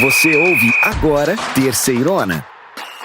Você ouve agora Terceirona.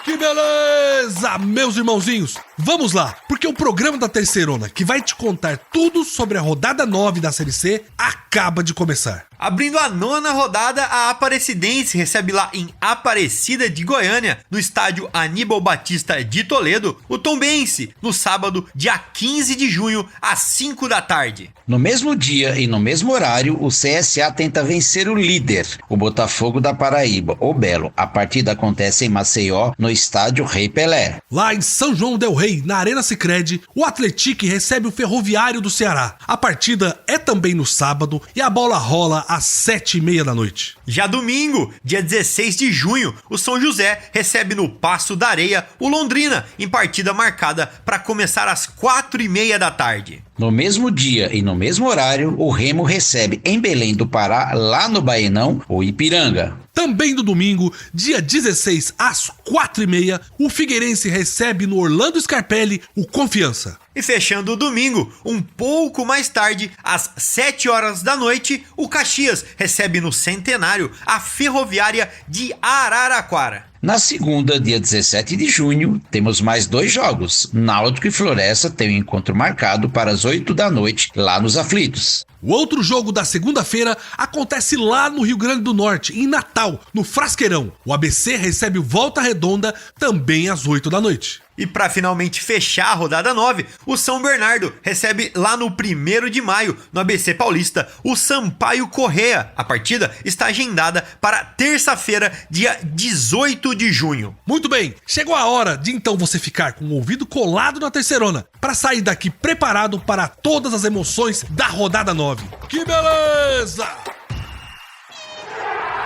Que beleza, meus irmãozinhos! Vamos lá, porque o programa da Terceirona, que vai te contar tudo sobre a rodada 9 da Série C, acaba de começar. Abrindo a 9ª rodada, a Aparecidense recebe lá em Aparecida de Goiânia, no estádio Aníbal Batista de Toledo, o Tombense, no sábado, dia 15 de junho, às 5 da tarde. No mesmo dia e no mesmo horário, o CSA tenta vencer o líder, o Botafogo da Paraíba, o Belo. A partida acontece em Maceió, no estádio Rei Pelé. Lá em São João del Rei, na Arena Sicredi, o Atlético recebe o Ferroviário do Ceará. A partida é também no sábado e a bola rola às 7h30 da noite. Já domingo, dia 16 de junho, o São José recebe no Paço da Areia o Londrina, em partida marcada para começar às 4h30 da tarde. No mesmo dia e no mesmo horário, o Remo recebe em Belém do Pará, lá no Baenão, o Ipiranga. Também no domingo, dia 16, às 4h30, o Figueirense recebe no Orlando Scarpelli o Confiança. E fechando o domingo, um pouco mais tarde, às 7 horas da noite, o Caxias recebe no Centenário a Ferroviária de Araraquara. Na segunda, dia 17 de junho, temos mais 2 jogos. Náutico e Floresta têm um encontro marcado para as 8 da noite, lá nos Aflitos. O outro jogo da segunda-feira acontece lá no Rio Grande do Norte, em Natal, no Frasqueirão. O ABC recebe o Volta Redonda também às 8 da noite. E para finalmente fechar a rodada 9, o São Bernardo recebe lá no 1º de maio, no ABC Paulista, o Sampaio Corrêa. A partida está agendada para terça-feira, dia 18 de junho. Muito bem, chegou a hora de então você ficar com o ouvido colado na Terceirona, para sair daqui preparado para todas as emoções da rodada 9. Que beleza!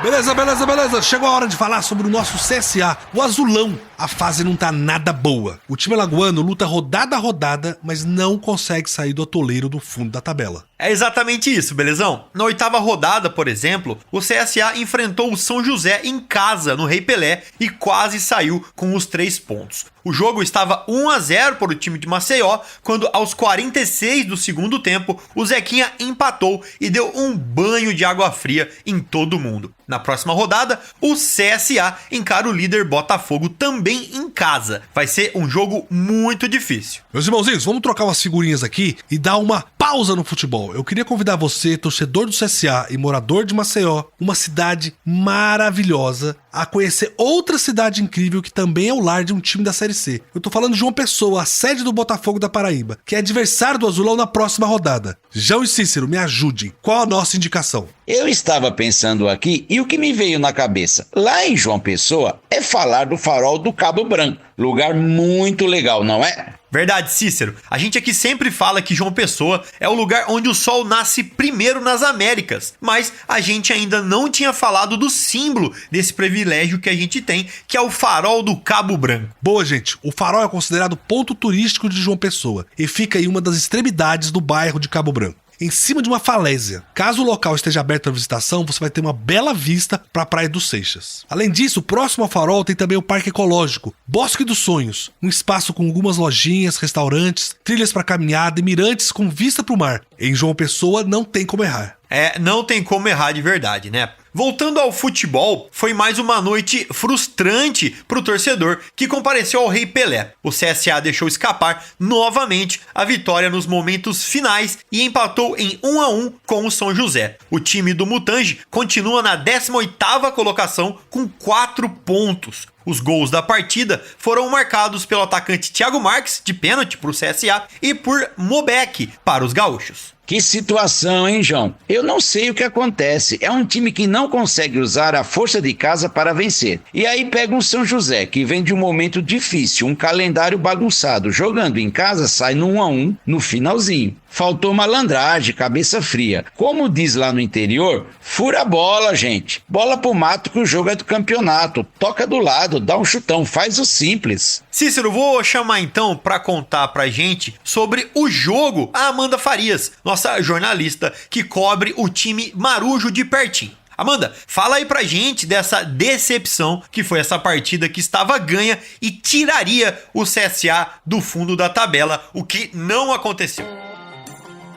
Beleza. Chegou a hora de falar sobre o nosso CSA, o Azulão. A fase não tá nada boa. O time alagoano luta rodada a rodada, mas não consegue sair do atoleiro do fundo da tabela. É exatamente isso, belezão? Na 8ª rodada, por exemplo, o CSA enfrentou o São José em casa, no Rei Pelé, e quase saiu com os 3 pontos. O jogo estava 1-0 para o time de Maceió, quando aos 46 do segundo tempo, o Zequinha empatou e deu um banho de água fria em todo mundo. Na próxima rodada, o CSA encara o líder Botafogo também em casa. Vai ser um jogo muito difícil. Meus irmãozinhos, vamos trocar umas figurinhas aqui e dar uma pausa no futebol. Eu queria convidar você, torcedor do CSA e morador de Maceió, uma cidade maravilhosa, a conhecer outra cidade incrível que também é o lar de um time da Série C. Eu tô falando de João Pessoa, a sede do Botafogo da Paraíba, que é adversário do Azulão na próxima rodada. João e Cícero, me ajudem. Qual a nossa indicação? Eu estava pensando aqui e o que me veio na cabeça, lá em João Pessoa, é falar do Farol do Cabo Branco. Lugar muito legal, não é? Verdade, Cícero. A gente aqui sempre fala que João Pessoa é o lugar onde o sol nasce primeiro nas Américas, mas a gente ainda não tinha falado do símbolo desse privilégio que a gente tem, que é o Farol do Cabo Branco. Boa, gente. O Farol é considerado ponto turístico de João Pessoa e fica em uma das extremidades do bairro de Cabo Branco, em cima de uma falésia. Caso o local esteja aberto à visitação, você vai ter uma bela vista para a Praia dos Seixas. Além disso, próximo ao Farol tem também o Parque Ecológico, Bosque dos Sonhos, um espaço com algumas lojinhas, restaurantes, trilhas para caminhada e mirantes com vista para o mar. Em João Pessoa não tem como errar. Não tem como errar de verdade, né? Voltando ao futebol, foi mais uma noite frustrante para o torcedor que compareceu ao Rei Pelé. O CSA deixou escapar novamente a vitória nos momentos finais e empatou em 1-1 com o São José. O time do Mutange continua na 18ª colocação com 4 pontos. Os gols da partida foram marcados pelo atacante Thiago Marques, de pênalti para o CSA, e por Mobeck para os gaúchos. Que situação, hein, João? Eu não sei o que acontece. É um time que não consegue usar a força de casa para vencer. E aí pega um São José, que vem de um momento difícil, um calendário bagunçado. Jogando em casa, sai no 1-1 no finalzinho. Faltou malandragem, cabeça fria. Como diz lá no interior, fura a bola, gente. Bola pro mato que o jogo é do campeonato. Toca do lado, dá um chutão, faz o simples. Cícero, vou chamar então para contar pra gente sobre o jogo a Amanda Farias, nossa jornalista que cobre o time marujo de pertinho. Amanda, fala aí pra gente dessa decepção que foi essa partida que estava ganha e tiraria o CSA do fundo da tabela, o que não aconteceu.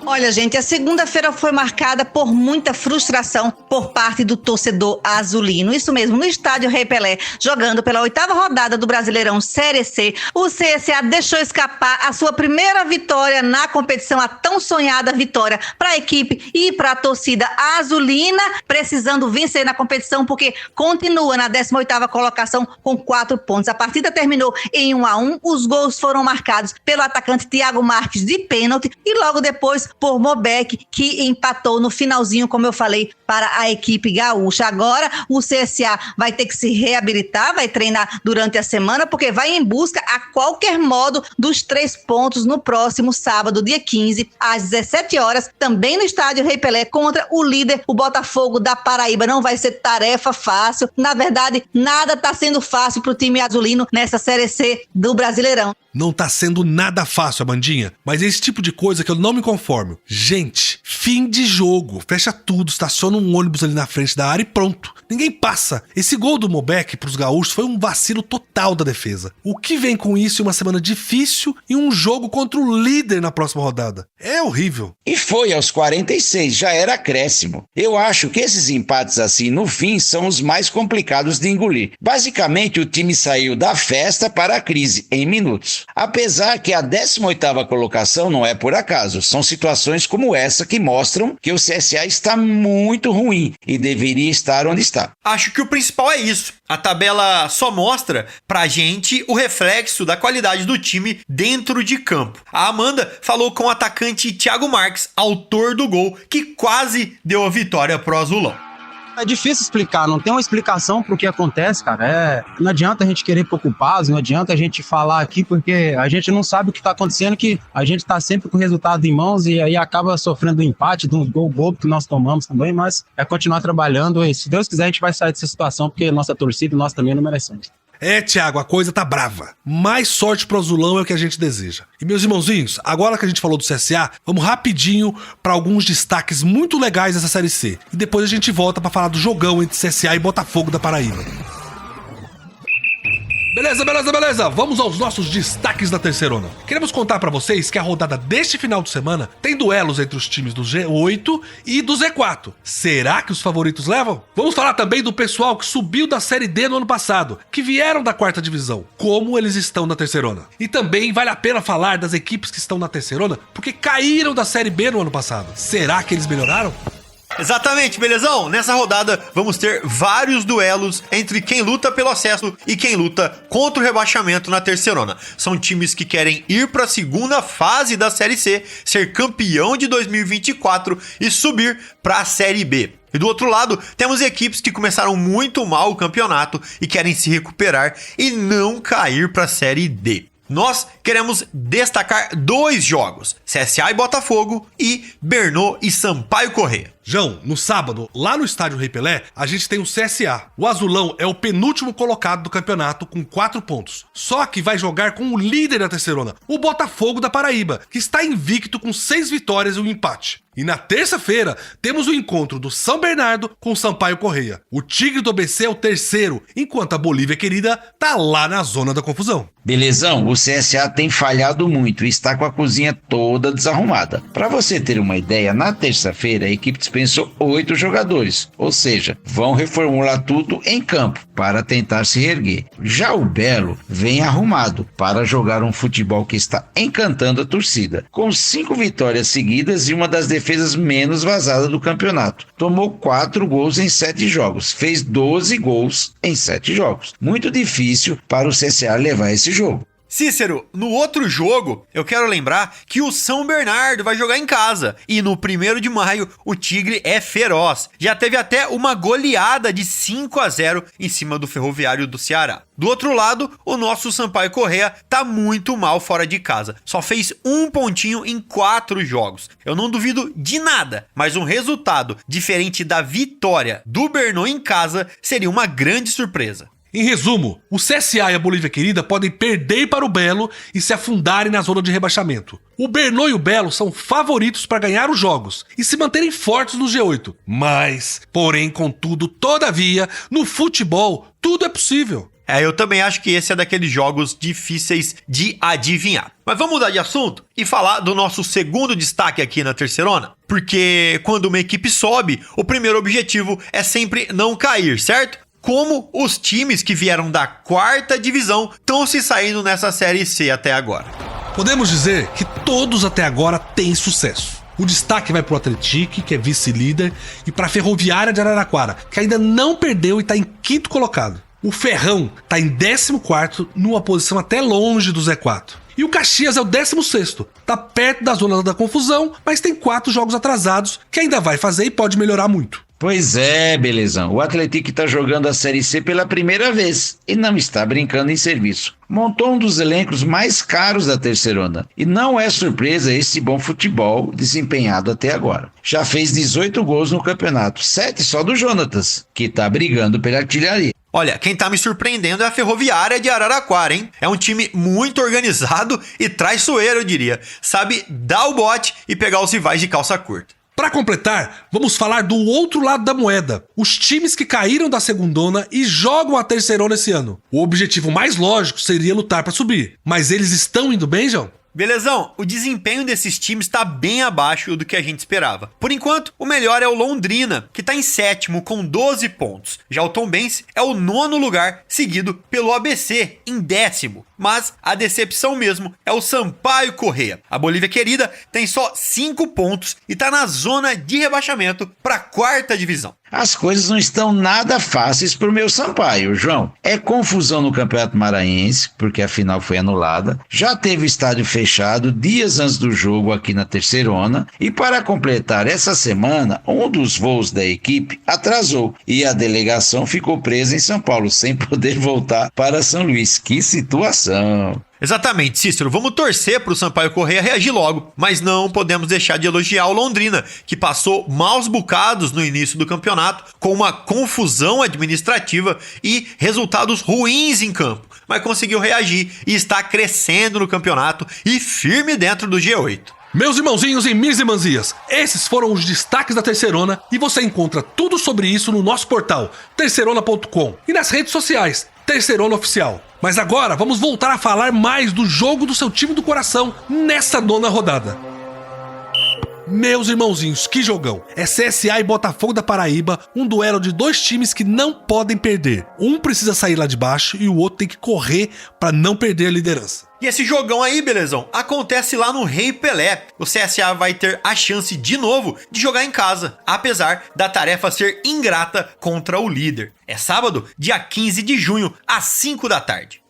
Olha, gente, a segunda-feira foi marcada por muita frustração por parte do torcedor azulino. Isso mesmo, no estádio Rei Pelé, jogando pela 8ª rodada do Brasileirão Série C, o CSA deixou escapar a sua primeira vitória na competição, a tão sonhada vitória para a equipe e para a torcida azulina, precisando vencer na competição porque continua na 18ª colocação com 4 pontos. A partida terminou em 1-1, os gols foram marcados pelo atacante Thiago Marques de pênalti e logo depois por Mobeck, que empatou no finalzinho, como eu falei, para a equipe gaúcha. Agora o CSA vai ter que se reabilitar, vai treinar durante a semana, porque vai em busca, a qualquer modo, dos 3 pontos no próximo sábado, dia 15, às 17 horas, também no estádio Rei Pelé, contra o líder, o Botafogo da Paraíba. Não vai ser tarefa fácil. Na verdade, nada está sendo fácil para o time azulino nessa Série C do Brasileirão. Não tá sendo nada fácil, Amandinha, mas é esse tipo de coisa que eu não me conformo. Gente, fim de jogo, fecha tudo, estaciona um ônibus ali na frente da área e pronto. Ninguém passa. Esse gol do Mobeck pros gaúchos foi um vacilo total da defesa. O que vem com isso em uma semana difícil e um jogo contra o líder na próxima rodada? É horrível. E foi aos 46, já era acréscimo. Eu acho que esses empates assim no fim são os mais complicados de engolir. Basicamente o time saiu da festa para a crise em minutos. Apesar que a 18ª colocação não é por acaso, são situações como essa que mostram que o CSA está muito ruim e deveria estar onde está. Acho que o principal é isso. A tabela só mostra pra gente o reflexo da qualidade do time dentro de campo. A Amanda falou com o atacante Thiago Marques, autor do gol, que quase deu a vitória pro Azulão. É difícil explicar, não tem uma explicação pro que acontece, cara. Não adianta a gente querer preocupar, não adianta a gente falar aqui, porque a gente não sabe o que tá acontecendo, que a gente tá sempre com o resultado em mãos e aí acaba sofrendo um empate de um gol bobo que nós tomamos também, mas é continuar trabalhando e se Deus quiser a gente vai sair dessa situação, porque nossa torcida e nós também não merecemos. É, Thiago, a coisa tá brava. Mais sorte pro Azulão é o que a gente deseja. E meus irmãozinhos, agora que a gente falou do CSA, vamos rapidinho pra alguns destaques muito legais dessa Série C. E depois a gente volta pra falar do jogão entre CSA e Botafogo da Paraíba. Beleza. Vamos aos nossos destaques da terceirona. Queremos contar pra vocês que a rodada deste final de semana tem duelos entre os times do G8 e do Z4. Será que os favoritos levam? Vamos falar também do pessoal que subiu da Série D no ano passado, que vieram da 4ª divisão, como eles estão na terceirona. E também vale a pena falar das equipes que estão na terceirona, porque caíram da Série B no ano passado. Será que eles melhoraram? Exatamente, belezão? Nessa rodada vamos ter vários duelos entre quem luta pelo acesso e quem luta contra o rebaixamento na terceirona. São times que querem ir para a segunda fase da Série C, ser campeão de 2024 e subir para a Série B. E do outro lado, temos equipes que começaram muito mal o campeonato e querem se recuperar e não cair para a Série D. Nós queremos destacar 2 jogos, CSA e Botafogo e Brno e Sampaio Corrêa. João, no sábado, lá no estádio Rei Pelé, a gente tem o CSA. O Azulão é o penúltimo colocado do campeonato com 4 pontos. Só que vai jogar com o líder da terceirona, o Botafogo da Paraíba, que está invicto com 6 vitórias e um empate. E na terça-feira, temos o encontro do São Bernardo com o Sampaio Corrêa. O Tigre do ABC é o terceiro, enquanto a Bolívia Querida tá lá na zona da confusão. Belezão, o CSA tem falhado muito e está com a cozinha toda desarrumada. Para você ter uma ideia, na terça-feira a equipe dispensou 8 jogadores, ou seja, vão reformular tudo em campo para tentar se reerguer. Já o Belo vem arrumado para jogar um futebol que está encantando a torcida, com 5 vitórias seguidas e uma das defesas menos vazadas do campeonato. Tomou 4 gols em 7 jogos, fez 12 gols em 7 jogos. Muito difícil para o CSA levar esse jogo. Cícero, no outro jogo, eu quero lembrar que o São Bernardo vai jogar em casa. E no 1º de maio, o Tigre é feroz. Já teve até uma goleada de 5-0 em cima do Ferroviário do Ceará. Do outro lado, o nosso Sampaio Corrêa tá muito mal fora de casa. Só fez 1 pontinho em 4 jogos. Eu não duvido de nada, mas um resultado diferente da vitória do Brno em casa seria uma grande surpresa. Em resumo, o CSA e a Bolívia Querida podem perder para o Belo e se afundarem na zona de rebaixamento. O Brno e o Belo são favoritos para ganhar os jogos e se manterem fortes no G8. Mas, porém, contudo, todavia, no futebol, tudo é possível. Eu também acho que esse é daqueles jogos difíceis de adivinhar. Mas vamos mudar de assunto e falar do nosso segundo destaque aqui na Terceirona. Porque quando uma equipe sobe, o primeiro objetivo é sempre não cair, certo? Como os times que vieram da 4ª divisão estão se saindo nessa Série C até agora. Podemos dizer que todos até agora têm sucesso. O destaque vai para o Atlético, que é vice-líder, e para a Ferroviária de Araraquara, que ainda não perdeu e está em 5º colocado. O Ferrão está em 14º, numa posição até longe do Z4. E o Caxias é o 16º, tá perto da zona da confusão, mas tem 4 jogos atrasados, que ainda vai fazer e pode melhorar muito. Pois é, belezão. O Atlético está jogando a Série C pela primeira vez e não está brincando em serviço. Montou um dos elencos mais caros da Terceirona. E não é surpresa esse bom futebol desempenhado até agora. Já fez 18 gols no campeonato, 7 só do Jonatas, que está brigando pela artilharia. Olha, quem tá me surpreendendo é a Ferroviária de Araraquara, hein? É um time muito organizado e traiçoeiro, eu diria. Sabe dar o bote e pegar os rivais de calça curta. Para completar, vamos falar do outro lado da moeda, os times que caíram da segundona e jogam a Terceirona esse ano. O objetivo mais lógico seria lutar para subir, mas eles estão indo bem, João? Belezão, o desempenho desses times está bem abaixo do que a gente esperava. Por enquanto, o melhor é o Londrina, que está em 7º com 12 pontos. Já o Tombense é o 9º lugar, seguido pelo ABC em 10º. Mas a decepção mesmo é o Sampaio Corrêa. A Bolívia Querida tem só 5 pontos e está na zona de rebaixamento para a 4ª divisão. As coisas não estão nada fáceis pro meu Sampaio, João. É confusão no Campeonato Maranhense, porque a final foi anulada. Já teve estádio fechado dias antes do jogo aqui na Terceirona. E para completar essa semana, um dos voos da equipe atrasou. E a delegação ficou presa em São Paulo, sem poder voltar para São Luís. Que situação! Exatamente, Cícero. Vamos torcer para o Sampaio Corrêa reagir logo, mas não podemos deixar de elogiar o Londrina, que passou maus bocados no início do campeonato, com uma confusão administrativa e resultados ruins em campo, mas conseguiu reagir e está crescendo no campeonato e firme dentro do G8. Meus irmãozinhos e minhas irmãzinhas, esses foram os destaques da Terceirona e você encontra tudo sobre isso no nosso portal, terceirona.com, e nas redes sociais, Terceirona Oficial. Mas agora vamos voltar a falar mais do jogo do seu time do coração nessa 9ª rodada. Meus irmãozinhos, que jogão! É CSA e Botafogo da Paraíba, um duelo de 2 times que não podem perder. Um precisa sair lá de baixo e o outro tem que correr para não perder a liderança. E esse jogão aí, belezão, acontece lá no Rei Pelé. O CSA vai ter a chance de novo de jogar em casa, apesar da tarefa ser ingrata contra o líder. É sábado, dia 15 de junho, às 5 da tarde.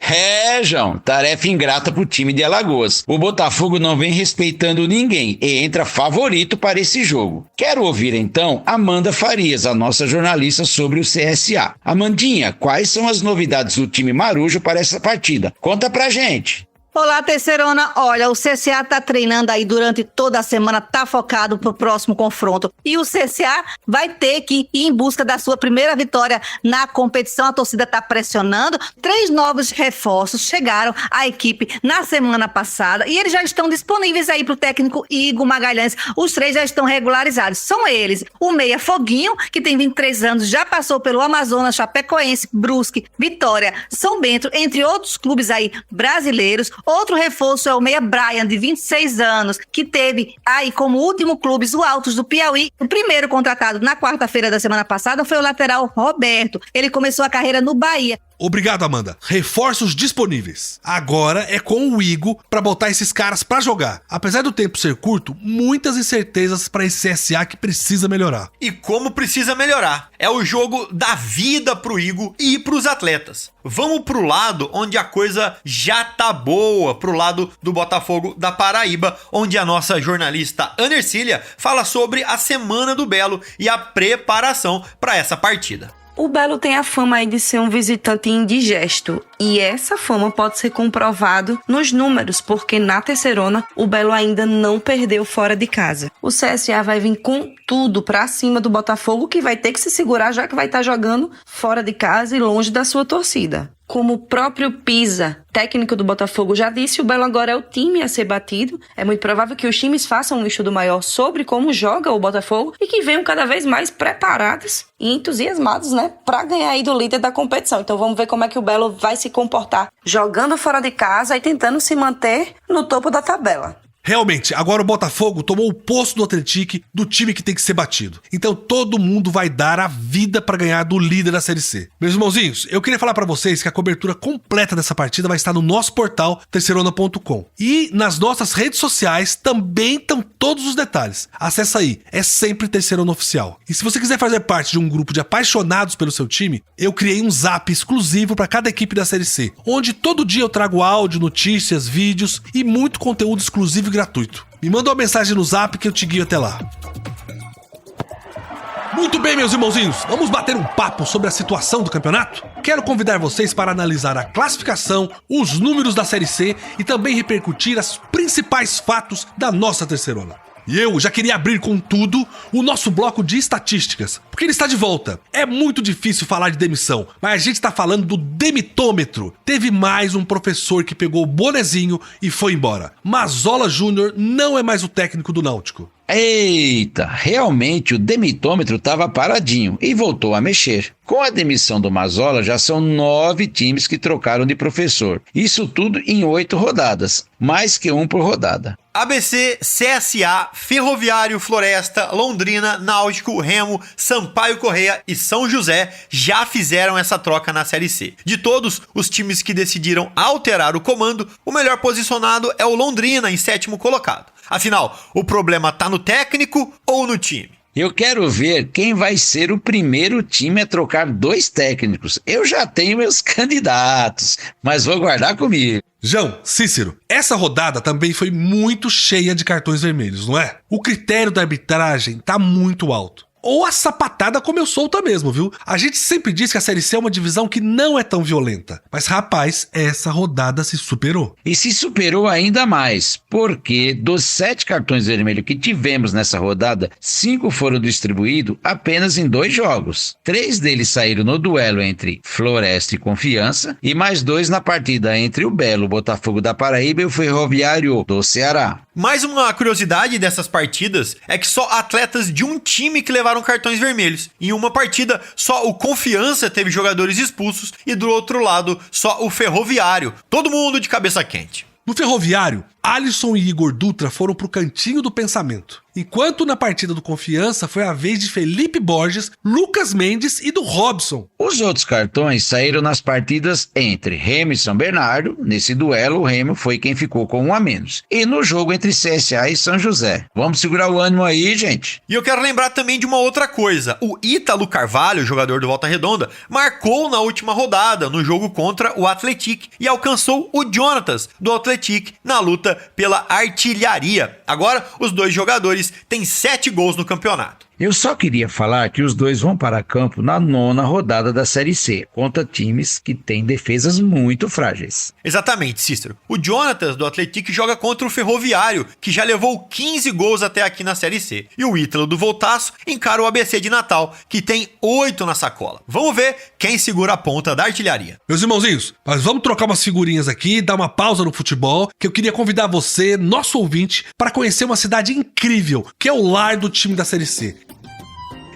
João, tarefa ingrata pro time de Alagoas. O Botafogo não vem respeitando ninguém e entra favorito para esse jogo. Quero ouvir então Amanda Farias, a nossa jornalista, sobre o CSA. Amandinha, quais são as novidades do time marujo para essa partida? Conta pra gente. Olá, Terceirona. Olha, o CSA tá treinando aí durante toda a semana, tá focado pro próximo confronto. E o CSA vai ter que ir em busca da sua primeira vitória na competição. A torcida tá pressionando. 3 novos reforços chegaram à equipe na semana passada e eles já estão disponíveis aí pro técnico Igor Magalhães. Os 3 já estão regularizados. São eles: o meia Foguinho, que tem 23 anos, já passou pelo Amazonas, Chapecoense, Brusque, Vitória, São Bento, entre outros clubes aí brasileiros. Outro reforço é o meia Brian, de 26 anos, que teve aí como último clube o Altos do Piauí. O primeiro contratado na 4ª-feira da semana passada foi o lateral Roberto. Ele começou a carreira no Bahia. Obrigado, Amanda. Reforços disponíveis. Agora é com o Igor para botar esses caras para jogar. Apesar do tempo ser curto, muitas incertezas para esse CSA que precisa melhorar. E como precisa melhorar? É o jogo da vida pro Igor e pros atletas. Vamos pro lado onde a coisa já tá boa, pro lado do Botafogo da Paraíba, onde a nossa jornalista Ana Ercília fala sobre a Semana do Belo e a preparação para essa partida. O Belo tem a fama aí de ser um visitante indigesto, e essa fama pode ser comprovado nos números, porque na Terceirona o Belo ainda não perdeu fora de casa. O CSA vai vir com tudo pra cima do Botafogo, que vai ter que se segurar, já que vai estar jogando fora de casa e longe da sua torcida. Como o próprio Pisa, técnico do Botafogo, já disse, o Belo agora é o time a ser batido. É muito provável que os times façam um estudo maior sobre como joga o Botafogo e que venham cada vez mais preparados e entusiasmados, né, para ganhar aí do líder da competição. Então vamos ver como é que o Belo vai se comportar jogando fora de casa e tentando se manter no topo da tabela. Realmente, agora o Botafogo tomou o posto do Atlético, do time que tem que ser batido. Então todo mundo vai dar a vida pra ganhar do líder da Série C. Meus irmãozinhos, eu queria falar pra vocês que a cobertura completa dessa partida vai estar no nosso portal terceirona.com. E nas nossas redes sociais também estão todos os detalhes. Acesse aí, é sempre Terceirona Oficial. E se você quiser fazer parte de um grupo de apaixonados pelo seu time, eu criei um zap exclusivo pra cada equipe da Série C, onde todo dia eu trago áudio, notícias, vídeos e muito conteúdo exclusivo gratuito. Me manda uma mensagem no zap que eu te guio até lá. Muito bem, meus irmãozinhos, vamos bater um papo sobre a situação do campeonato? Quero convidar vocês para analisar a classificação, os números da Série C e também repercutir os principais fatos da nossa Terceirona. E eu já queria abrir com tudo o nosso bloco de estatísticas, porque ele está de volta. É muito difícil falar de demissão, mas a gente está falando do demitômetro. Teve mais um professor que pegou o bonezinho e foi embora. Mazola Júnior não é mais o técnico do Náutico. Eita, realmente o demitômetro estava paradinho e voltou a mexer. Com a demissão do Mazola, já são 9 times que trocaram de professor. Isso tudo em 8 rodadas, mais que um por rodada. ABC, CSA, Ferroviário, Floresta, Londrina, Náutico, Remo, Sampaio Corrêa e São José já fizeram essa troca na Série C. De todos os times que decidiram alterar o comando, o melhor posicionado é o Londrina, em 7º colocado. Afinal, o problema tá no técnico ou no time? Eu quero ver quem vai ser o primeiro time a trocar 2 técnicos. Eu já tenho meus candidatos, mas vou guardar comigo. João, Cícero, essa rodada também foi muito cheia de cartões vermelhos, não é? O critério da arbitragem tá muito alto. Ou a sapatada comeu solta mesmo, viu? A gente sempre diz que a Série C é uma divisão que não é tão violenta. Mas, rapaz, essa rodada se superou. E se superou ainda mais, porque dos 7 cartões vermelhos que tivemos nessa rodada, 5 foram distribuídos apenas em 2 jogos. 3 deles saíram no duelo entre Floresta e Confiança, e mais 2 na partida entre o Belo Botafogo da Paraíba e o Ferroviário do Ceará. Mais uma curiosidade dessas partidas é que só atletas de um time que levaram cartões vermelhos. Em uma partida, só o Confiança teve jogadores expulsos e do outro lado, só o Ferroviário. Todo mundo de cabeça quente. No Ferroviário, Alisson e Igor Dutra foram pro cantinho do pensamento. Enquanto na partida do Confiança foi a vez de Felipe Borges, Lucas Mendes e do Robson. Os outros cartões saíram nas partidas entre Remo e São Bernardo. Nesse duelo, o Remo foi quem ficou com 1 a menos. E no jogo entre CSA e São José. Vamos segurar o ânimo aí, gente. E eu quero lembrar também de uma outra coisa. O Ítalo Carvalho, jogador do Volta Redonda, marcou na última rodada no jogo contra o Atlético e alcançou o Jonatas do Atlético na luta pela artilharia. Agora, os 2 jogadores têm 7 gols no campeonato. Eu só queria falar que os 2 vão para campo na 9ª rodada da Série C, contra times que têm defesas muito frágeis. Exatamente, Cícero. O Jonatas do Atlético joga contra o Ferroviário, que já levou 15 gols até aqui na Série C. E o Ítalo do Voltaço encara o ABC de Natal, que tem 8 na sacola. Vamos ver quem segura a ponta da artilharia. Meus irmãozinhos, mas vamos trocar umas figurinhas aqui, dar uma pausa no futebol, que eu queria convidar você, nosso ouvinte, para conhecer uma cidade incrível, que é o lar do time da Série C.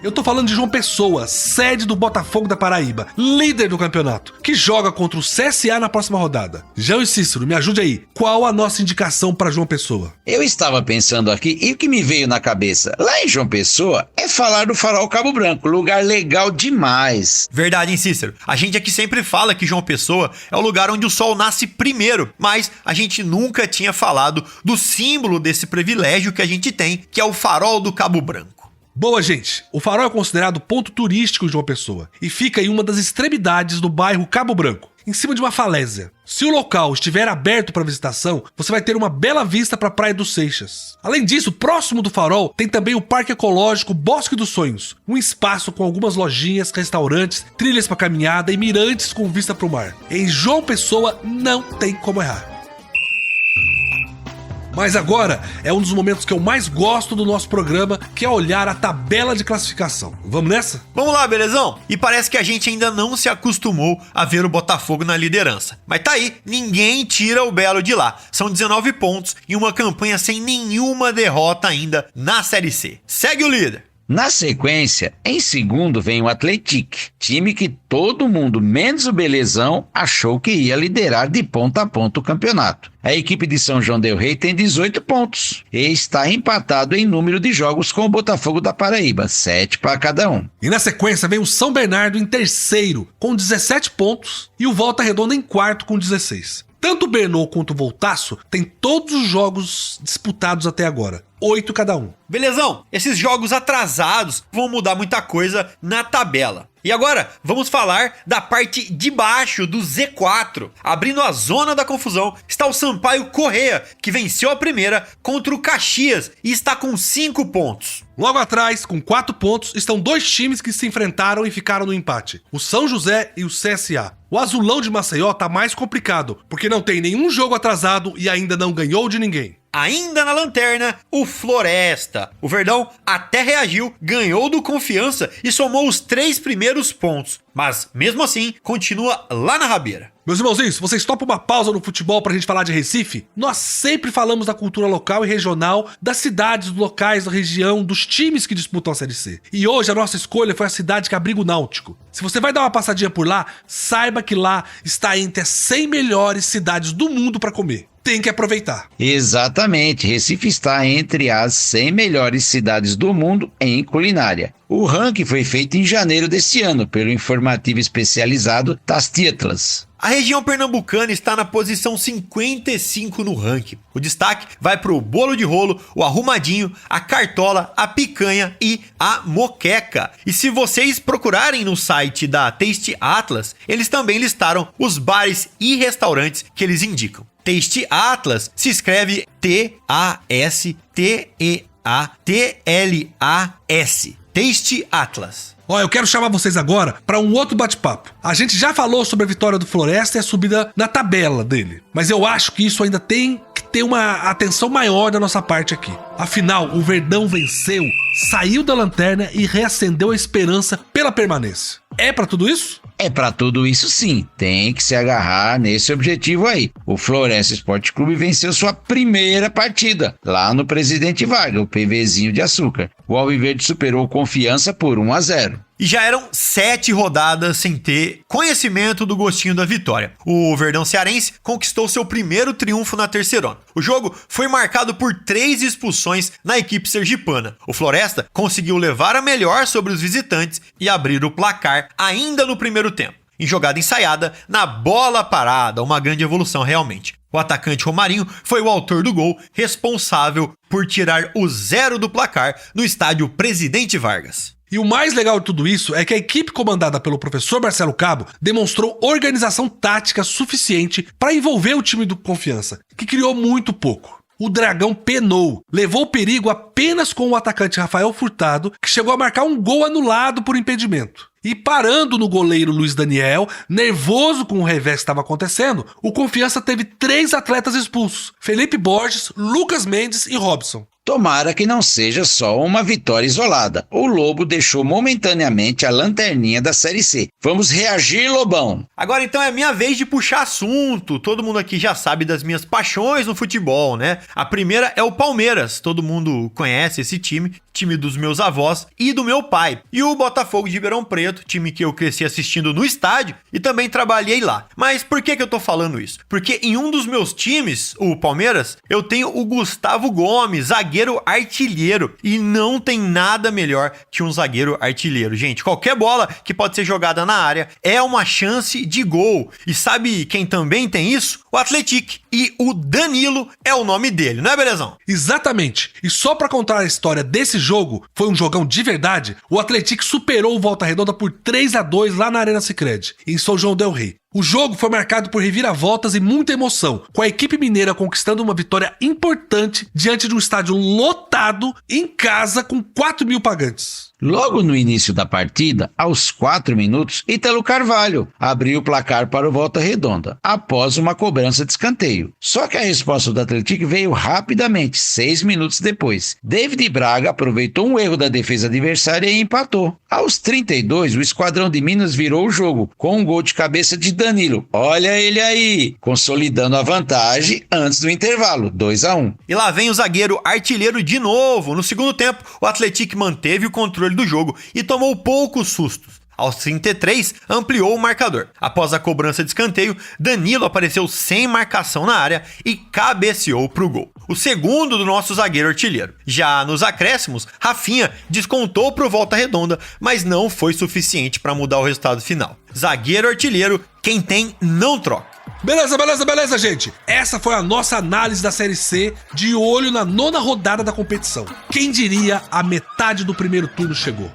Eu tô falando de João Pessoa, sede do Botafogo da Paraíba, líder do campeonato, que joga contra o CSA na próxima rodada. João e Cícero, me ajude aí. Qual a nossa indicação para João Pessoa? Eu estava pensando aqui e o que me veio na cabeça, lá em João Pessoa, é falar do Farol Cabo Branco, lugar legal demais. Verdade, hein, Cícero? A gente aqui sempre fala que João Pessoa é o lugar onde o sol nasce primeiro, mas a gente nunca tinha falado do símbolo desse privilégio que a gente tem, que é o Farol do Cabo Branco. Boa, gente, o Farol é considerado ponto turístico de João Pessoa e fica em uma das extremidades do bairro Cabo Branco, em cima de uma falésia. Se o local estiver aberto para visitação, você vai ter uma bela vista para a Praia dos Seixas. Além disso, próximo do Farol tem também o Parque Ecológico Bosque dos Sonhos, um espaço com algumas lojinhas, restaurantes, trilhas para caminhada e mirantes com vista para o mar. Em João Pessoa não tem como errar. Mas agora é um dos momentos que eu mais gosto do nosso programa, que é olhar a tabela de classificação. Vamos nessa? Vamos lá, belezão? E parece que a gente ainda não se acostumou a ver o Botafogo na liderança. Mas tá aí, ninguém tira o Belo de lá. São 19 pontos e uma campanha sem nenhuma derrota ainda na Série C. Segue o líder. Na sequência, em segundo vem o Atlético, time que todo mundo, menos o Belezão, achou que ia liderar de ponta a ponta o campeonato. A equipe de São João del Rei tem 18 pontos e está empatado em número de jogos com o Botafogo da Paraíba, 7 para cada um. E na sequência vem o São Bernardo em terceiro, com 17 pontos, e o Volta Redonda em quarto com 16. Tanto o Bernô quanto o Voltaço têm todos os jogos disputados até agora, 8 cada um. Belezão, esses jogos atrasados vão mudar muita coisa na tabela. E agora, vamos falar da parte de baixo do Z4. Abrindo a zona da confusão, está o Sampaio Corrêa, que venceu a primeira contra o Caxias e está com 5 pontos. Logo atrás, com 4 pontos, estão 2 times que se enfrentaram e ficaram no empate: o São José e o CSA. O Azulão de Maceió tá mais complicado, porque não tem nenhum jogo atrasado e ainda não ganhou de ninguém. Ainda na lanterna, o Floresta. O Verdão até reagiu, ganhou do Confiança e somou os 3 primeiros pontos. Mas, mesmo assim, continua lá na rabeira. Meus irmãozinhos, vocês topam uma pausa no futebol pra gente falar de Recife? Nós sempre falamos da cultura local e regional, das cidades, dos locais, da região, dos times que disputam a Série C. E hoje a nossa escolha foi a cidade que abriga o Náutico. Se você vai dar uma passadinha por lá, saiba que lá está entre as 100 melhores cidades do mundo pra comer. Tem que aproveitar. Exatamente, Recife está entre as 100 melhores cidades do mundo em culinária. O ranking foi feito em janeiro deste ano pelo informativo especializado Tastiatlas. A região pernambucana está na posição 55 no ranking. O destaque vai para o bolo de rolo, o arrumadinho, a cartola, a picanha e a moqueca. E se vocês procurarem no site da Taste Atlas, eles também listaram os bares e restaurantes que eles indicam. Taste Atlas se escreve T-A-S-T-E-A-T-L-A-S. Taste Atlas. Ó, eu quero chamar vocês agora para um outro bate-papo. A gente já falou sobre a vitória do Floresta e a subida na tabela dele, mas eu acho que isso ainda tem que ter uma atenção maior da nossa parte aqui. Afinal, o Verdão venceu, saiu da lanterna e reacendeu a esperança pela permanência. É pra tudo isso? É pra tudo isso sim, tem que se agarrar nesse objetivo aí. O Floresta Esporte Clube venceu sua primeira partida, lá no Presidente Vargas, o PVzinho de açúcar. O Alviverde superou Confiança por 1-0. E já eram 7 rodadas sem ter conhecimento do gostinho da vitória. O Verdão Cearense conquistou seu primeiro triunfo na Terceirona. O jogo foi marcado por 3 expulsões na equipe sergipana. O Floresta conseguiu levar a melhor sobre os visitantes e abrir o placar ainda no primeiro tempo. Em jogada ensaiada, na bola parada, uma grande evolução realmente. O atacante Romarinho foi o autor do gol, responsável por tirar o 0 do placar no estádio Presidente Vargas. E o mais legal de tudo isso é que a equipe comandada pelo professor Marcelo Cabo demonstrou organização tática suficiente para envolver o time do Confiança, que criou muito pouco. O Dragão penou, levou o perigo apenas com o atacante Rafael Furtado, que chegou a marcar um gol anulado por impedimento. E parando no goleiro Luiz Daniel, nervoso com o revés que estava acontecendo, o Confiança teve 3 atletas expulsos: Felipe Borges, Lucas Mendes e Robson. Tomara que não seja só uma vitória isolada. O Lobo deixou momentaneamente a lanterninha da Série C. Vamos reagir, Lobão! Agora então é minha vez de puxar assunto. Todo mundo aqui já sabe das minhas paixões no futebol, né? A primeira é o Palmeiras. Todo mundo conhece esse time dos meus avós e do meu pai. E o Botafogo de Ribeirão Preto, time que eu cresci assistindo no estádio e também trabalhei lá. Mas por que eu tô falando isso? Porque em um dos meus times, o Palmeiras, eu tenho o Gustavo Gomes, zagueiro artilheiro. E não tem nada melhor que um zagueiro artilheiro. Gente, qualquer bola que pode ser jogada na área é uma chance de gol. E sabe quem também tem isso? O Atlético. E o Danilo é o nome dele, não é, belezão? Exatamente. E só pra contar a história desse jogo, foi um jogão de verdade, o Atlético superou o Volta Redonda por 3-2 lá na Arena Sicredi, em São João del Rei. O jogo foi marcado por reviravoltas e muita emoção, com a equipe mineira conquistando uma vitória importante diante de um estádio lotado em casa com 4.000 pagantes. Logo no início da partida, aos 4 minutos, Ítalo Carvalho abriu o placar para o Volta Redonda, após uma cobrança de escanteio. Só que a resposta do Atlético veio rapidamente, 6 minutos depois. David Braga aproveitou um erro da defesa adversária e empatou. Aos 32, o Esquadrão de Minas virou o jogo, com um gol de cabeça de Danilo. Olha ele aí, consolidando a vantagem antes do intervalo, 2-1. E lá vem o zagueiro artilheiro de novo. No segundo tempo, o Atlético manteve o controle do jogo e tomou poucos sustos. Aos 33, ampliou o marcador. Após a cobrança de escanteio, Danilo apareceu sem marcação na área e cabeceou pro gol. O segundo do nosso zagueiro artilheiro. Já nos acréscimos, Rafinha descontou pro Volta Redonda, mas não foi suficiente para mudar o resultado final. Zagueiro artilheiro, quem tem não troca. Beleza, gente. Essa foi a nossa análise da Série C, de olho na 9ª rodada da competição. Quem diria, a metade do primeiro turno chegou.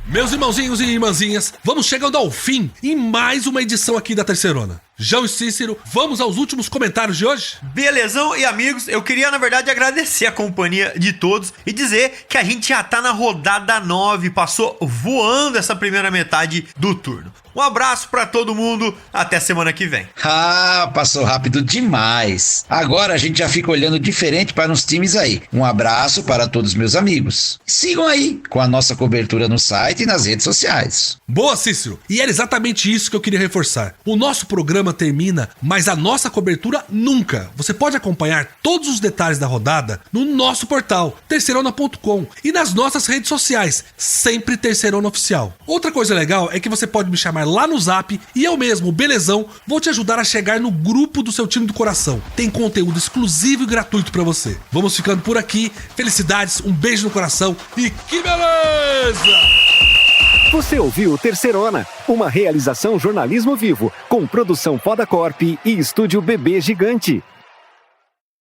Meus irmãozinhos e irmãzinhas, vamos chegando ao fim em mais uma edição aqui da Terceirona. João e Cícero, vamos aos últimos comentários de hoje? Belezão e amigos, eu queria na verdade agradecer a companhia de todos e dizer que a gente já tá na rodada 9, passou voando essa primeira metade do turno. Um abraço pra todo mundo, até semana que vem. Ah, passou rápido demais. Agora a gente já fica olhando diferente para uns times aí. Um abraço para todos meus amigos. Sigam aí com a nossa cobertura no site e nas redes sociais. Boa, Cícero! E era exatamente isso que eu queria reforçar. O nosso programa termina, mas a nossa cobertura nunca. Você pode acompanhar todos os detalhes da rodada no nosso portal, terceirona.com, e nas nossas redes sociais, sempre Terceirona Oficial. Outra coisa legal é que você pode me chamar lá no Zap e eu mesmo, Belezão, vou te ajudar a chegar no grupo do seu time do coração. Tem conteúdo exclusivo e gratuito pra você. Vamos ficando por aqui. Felicidades, um beijo no coração e que beleza! Você ouviu Terceirona, uma realização jornalismo vivo, com produção Poda Corp e estúdio Bebê Gigante.